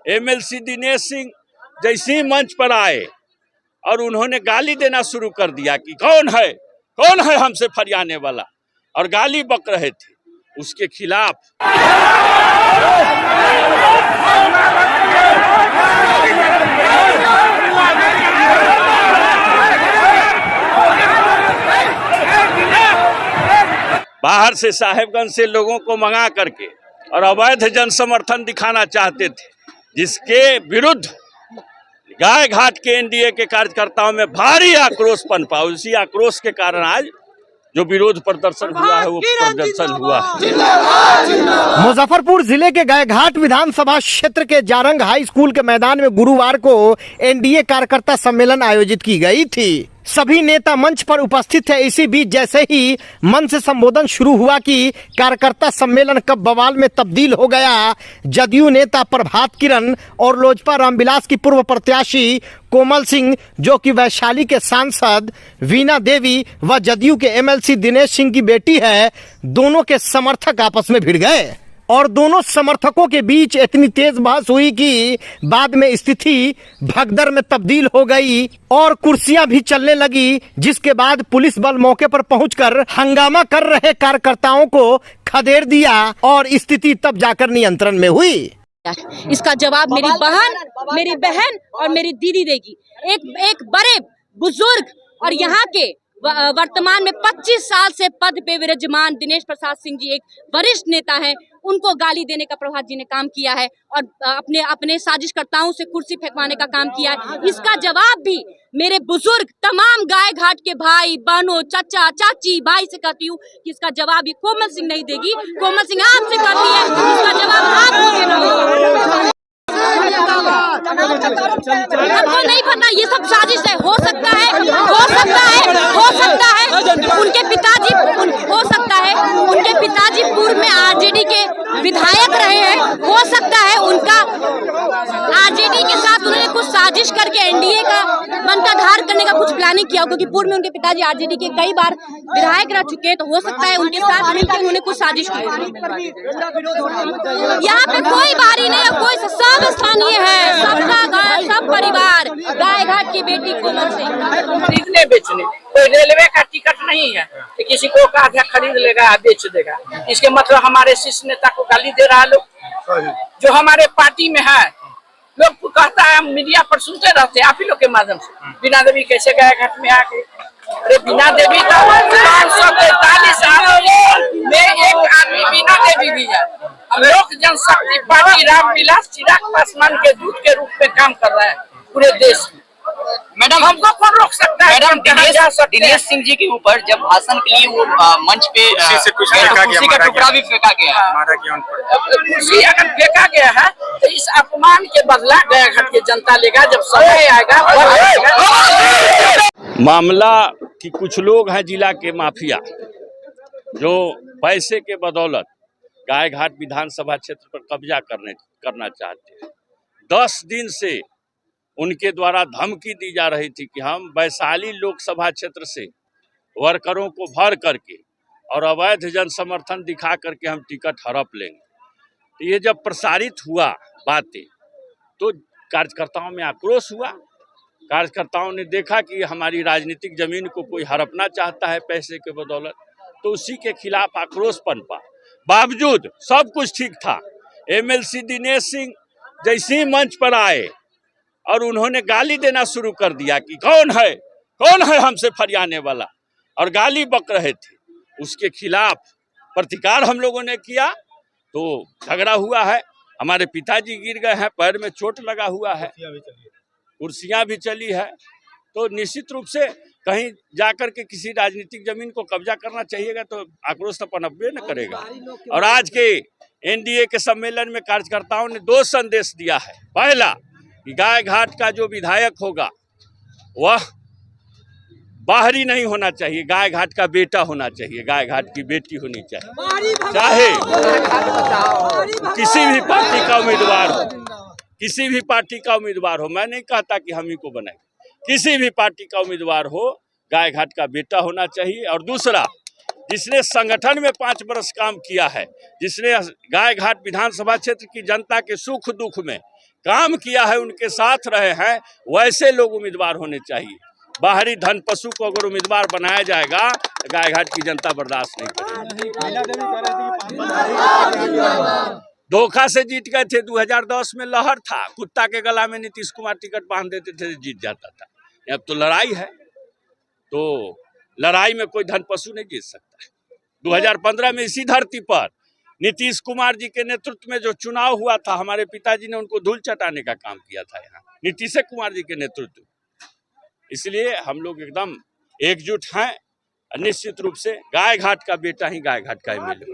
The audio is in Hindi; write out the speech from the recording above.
एमएलसी दिनेश सिंह जैसे ही मंच पर आए और उन्होंने गाली देना शुरू कर दिया कि कौन है हमसे फरियाने वाला, और गाली बक रहे थे, उसके खिलाफ बाहर से साहेबगंज से लोगों को मंगा करके और अवैध जन समर्थन दिखाना चाहते थे, जिसके विरुद्ध गाय घाट के एनडीए के कार्यकर्ताओं में भारी आक्रोश पनपा। उसी आक्रोश के कारण आज जो विरोध प्रदर्शन हुआ है वो प्रदर्शन हुआ है। मुजफ्फरपुर जिले के गायघाट विधानसभा क्षेत्र के जारंग हाई स्कूल के मैदान में गुरुवार को एनडीए कार्यकर्ता सम्मेलन आयोजित की गई थी। सभी नेता मंच पर उपस्थित थे। इसी बीच जैसे ही मंच से संबोधन शुरू हुआ कि कार्यकर्ता सम्मेलन कब बवाल में तब्दील हो गया। जदयू नेता प्रभात किरण और लोजपा रामविलास की पूर्व प्रत्याशी कोमल सिंह, जो कि वैशाली के सांसद वीना देवी व जदयू के एमएलसी दिनेश सिंह की बेटी है, दोनों के समर्थक आपस में भिड़ गए और दोनों समर्थकों के बीच इतनी तेज बहस हुई कि बाद में स्थिति भगदड़ में तब्दील हो गई और कुर्सियां भी चलने लगी, जिसके बाद पुलिस बल मौके पर पहुंचकर हंगामा कर रहे कार्यकर्ताओं को खदेड़ दिया और स्थिति तब जाकर नियंत्रण में हुई। इसका जवाब मेरी बहन और मेरी दीदी देगी। एक बड़े बुजुर्ग और यहाँ के वर्तमान में 25 साल से पद पे विराजमान दिनेश प्रसाद सिंह जी एक वरिष्ठ नेता हैं, उनको गाली देने का प्रभात जी ने काम किया है और अपने साजिशकर्ताओं से कुर्सी फेंकवाने का काम किया है। इसका जवाब भी मेरे बुजुर्ग तमाम गाय घाट के भाई बहनों, चाचा चाची, भाई से कहती हूँ कि इसका जवाब भी कोमल सिंह नहीं देगी। कोमल सिंह आपसे कहती है, इसका जवाब आपको देना होगा। हमको नहीं पता, ये सब साजिश है। हो सकता है उनके पिताजी पूर्व में आरजेडी के विधायक रहे हैं। हो सकता है उनका आरजेडी के साथ उन्होंने कुछ साजिश करके एनडीए का मंत्राधार करने का कुछ प्लानिंग किया, क्योंकि पूर्व में उनके पिताजी आरजेडी के कई बार विधायक रह चुके हैं। तो हो सकता है उनके साथ मिलकर उन्होंने कुछ साजिश की। यहाँ पे कोई बारी नहीं है, कोई सब स्थानीय है, सबका घर, सब परिवार। गाय घाट की बेटी कोमल सिंह खरीदने बेचने, कोई रेलवे का टिकट नहीं है कि किसी को आधा खरीद लेगा बेच देगा। इसके मतलब हमारे शीर्ष नेता को गाली दे रहा है लोग, जो हमारे पार्टी में है। लोग कहता है, मीडिया पर सुनते रहते हैं आप ही लोग के माध्यम से, बीना देवी कैसे गाय घाट में आ गए। अरे बीना देवी का 543 में एक आदमी बीना देवी भी है। लोक जनशक्ति पार्टी रामविलास चिराग पासवान के दूत के रूप में काम कर रहा है पूरे देश में। मैडम, हमको कौन रोक सकता है? मैडम, दिनेश सिंह जी के ऊपर जब भाषण के लिए वो मंच पे कुर्सी का टुकड़ा भी फेंका गया, कुर्सी अगर फेंका गया है तो इस अपमान के बदला गया घाट की जनता लेगा जब समय आएगा। मामला कि कुछ लोग हैं जिला के माफिया, जो पैसे के बदौलत गाय घाट विधानसभा क्षेत्र पर कब्जा करना चाहते हैं। 10 दिन से उनके द्वारा धमकी दी जा रही थी कि हम वैशाली लोकसभा क्षेत्र से वर्करों को भर करके और अवैध जन समर्थन दिखा करके हम टिकट हड़प लेंगे। तो ये जब प्रसारित हुआ बातें, तो कार्यकर्ताओं में आक्रोश हुआ। कार्यकर्ताओं ने देखा कि हमारी राजनीतिक जमीन को कोई हड़पना चाहता है पैसे के बदौलत, तो उसी के खिलाफ आक्रोश पनपा। बावजूद सब कुछ ठीक था, एमएलसी दिनेश सिंह जैसे ही मंच पर आए और उन्होंने गाली देना शुरू कर दिया कि कौन है हमसे फरियाने वाला, और गाली बक रहे थे, उसके खिलाफ प्रतिकार हम लोगों ने किया। तो झगड़ा हुआ है, हमारे पिताजी गिर गए हैं, पैर में चोट लगा हुआ है, कुर्सियां भी चली है। तो निश्चित रूप से कहीं जाकर के किसी राजनीतिक जमीन को कब्जा करना चाहिएगा तो आक्रोश तो पनपबे न करेगा। और आज के एनडीए के सम्मेलन में कार्यकर्ताओं ने 2 संदेश दिया है। पहला कि गाय घाट का जो विधायक होगा वह बाहरी नहीं होना चाहिए, गाय घाट का बेटा होना चाहिए, गाय घाट की बेटी होनी चाहिए, चाहे किसी भी पार्टी का उम्मीदवार हो, किसी भी पार्टी का उम्मीदवार हो। मैं नहीं कहता कि हम ही को बनाए, किसी भी पार्टी का उम्मीदवार हो, गाय घाट का बेटा होना चाहिए। और दूसरा, जिसने संगठन में 5 वर्ष काम किया है, जिसने गाय घाट विधानसभा क्षेत्र की जनता के सुख दुख में काम किया है, उनके साथ रहे हैं, वैसे लोग उम्मीदवार होने चाहिए। बाहरी धन पशु को अगर उम्मीदवार बनाया जाएगा तो गायघाट की जनता बर्दाश्त नहीं करेगी। धोखा से जीत गए थे। 2010 में लहर था, कुत्ता के गला में नीतीश कुमार टिकट बांध देते थे, जीत जाता था। अब तो लड़ाई है, तो लड़ाई में कोई धन पशु नहीं जीत सकता है। 2015 में इसी धरती पर नीतीश कुमार जी के नेतृत्व में जो चुनाव हुआ था, हमारे पिताजी ने उनको धूल चटाने का काम किया था यहाँ नीतीश कुमार जी के नेतृत्व। इसलिए हम लोग एकदम एकजुट हैं। निश्चित रूप से गायघाट का बेटा ही गायघाट का एमएलए।